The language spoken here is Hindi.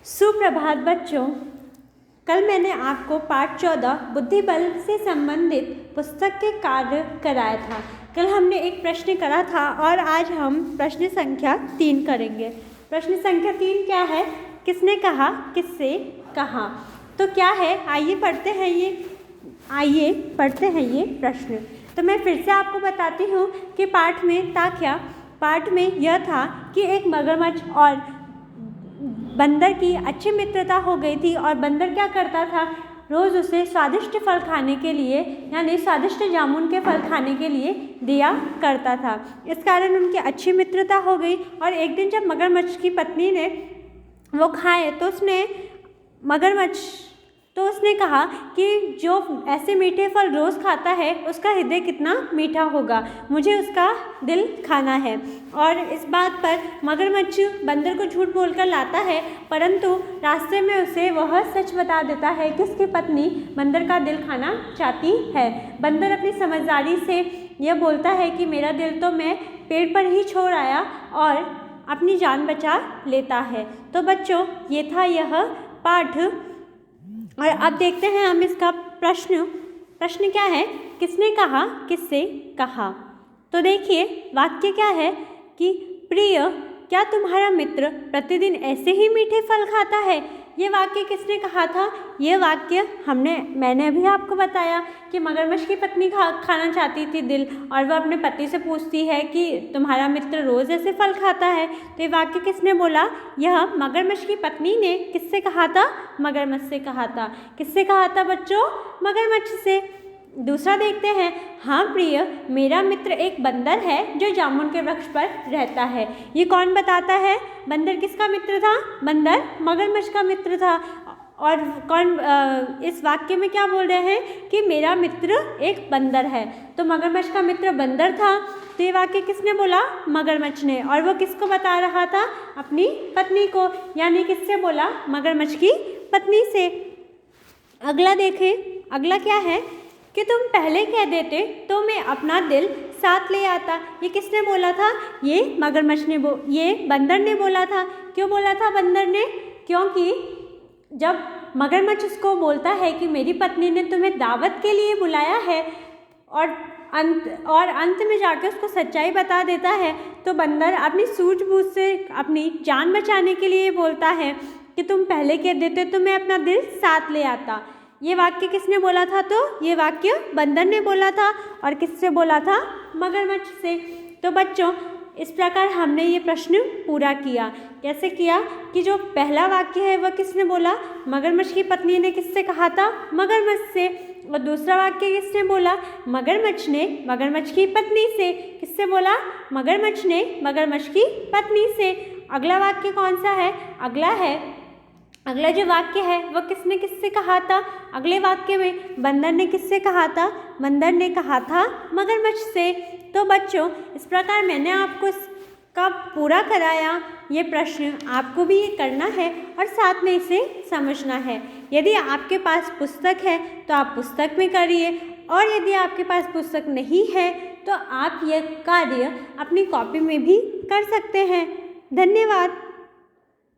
सुप्रभात बच्चों, कल मैंने आपको पाठ 14 बुद्धिबल से संबंधित पुस्तक के कार्य कराया था। कल हमने एक प्रश्न करा था और आज हम प्रश्न संख्या 3 करेंगे। प्रश्न संख्या 3 क्या है? किसने कहा, किससे कहा। तो क्या है, आइए पढ़ते हैं ये प्रश्न। तो मैं फिर से आपको बताती हूँ कि पाठ में था क्या। पाठ में यह था कि एक मगरमच्छ और बंदर की अच्छी मित्रता हो गई थी और बंदर क्या करता था, रोज़ उसे स्वादिष्ट फल खाने के लिए यानी स्वादिष्ट जामुन के फल खाने के लिए दिया करता था। इस कारण उनकी अच्छी मित्रता हो गई और एक दिन जब मगरमच्छ की पत्नी ने वो खाए तो उसने कहा कि जो ऐसे मीठे फल रोज़ खाता है उसका हृदय कितना मीठा होगा, मुझे उसका दिल खाना है। और इस बात पर मगरमच्छ बंदर को झूठ बोलकर लाता है, परंतु रास्ते में उसे वह सच बता देता है कि उसकी पत्नी बंदर का दिल खाना चाहती है। बंदर अपनी समझदारी से यह बोलता है कि मेरा दिल तो मैं पेड़ पर ही छोड़ आया और अपनी जान बचा लेता है। तो बच्चों, ये था यह पाठ। और अब देखते हैं हम इसका प्रश्न क्या है, किसने कहा, किससे कहा। तो देखिए वाक्य क्या है कि प्रिय, क्या तुम्हारा मित्र प्रतिदिन ऐसे ही मीठे फल खाता है। ये वाक्य किसने कहा था? ये वाक्य मैंने अभी आपको बताया कि मगरमच्छ की पत्नी खाना चाहती थी दिल, और वह अपने पति से पूछती है कि तुम्हारा मित्र रोज़ ऐसे फल खाता है। तो ये वाक्य किसने बोला? यह मगरमच्छ की पत्नी ने। किससे कहा था? मगरमच्छ से कहा था। किससे कहा था बच्चों? मगरमच्छ से। दूसरा देखते हैं। हाँ प्रिय, मेरा मित्र एक बंदर है जो जामुन के वृक्ष पर रहता है। ये कौन बताता है? बंदर किसका मित्र था? बंदर मगरमच्छ का मित्र था। और इस वाक्य में क्या बोल रहे हैं कि मेरा मित्र एक बंदर है। तो मगरमच्छ का मित्र बंदर था। तो ये वाक्य किसने बोला? मगरमच्छ ने। और वो किसको बता रहा था? अपनी पत्नी को। यानी किससे बोला? मगरमच्छ की पत्नी से। अगला देखें। अगला क्या है कि तुम पहले कह देते तो मैं अपना दिल साथ ले आता। ये किसने बोला था? ये ये बंदर ने बोला था। क्यों बोला था बंदर ने? क्योंकि जब मगरमच्छ उसको बोलता है कि मेरी पत्नी ने तुम्हें दावत के लिए बुलाया है और अंत में जाकर उसको सच्चाई बता देता है, तो बंदर अपनी सूझबूझ से अपनी जान बचाने के लिए बोलता है कि तुम पहले कह देते तो मैं अपना दिल साथ ले आता। ये वाक्य किसने बोला था? तो ये वाक्य बंदर ने बोला था। और किससे बोला था? मगरमच्छ से। तो बच्चों, इस प्रकार हमने ये प्रश्न पूरा किया। कैसे किया कि जो पहला वाक्य है वह किसने बोला? मगरमच्छ की पत्नी ने। किससे कहा था? मगरमच्छ से। और दूसरा वाक्य किसने बोला? मगरमच्छ ने मगरमच्छ की पत्नी से। किससे बोला? मगरमच्छ ने मगरमच्छ की पत्नी से। अगला वाक्य कौन सा है? अगला जो वाक्य है वह किससे कहा था? अगले वाक्य में बंदर ने किससे कहा था? बंदर ने कहा था मगरमच्छ से। तो बच्चों, इस प्रकार मैंने आपको इसका पूरा कराया। ये प्रश्न आपको भी ये करना है और साथ में इसे समझना है। यदि आपके पास पुस्तक है तो आप पुस्तक में करिए, और यदि आपके पास पुस्तक नहीं है तो आप यह कार्य अपनी कॉपी में भी कर सकते हैं। धन्यवाद।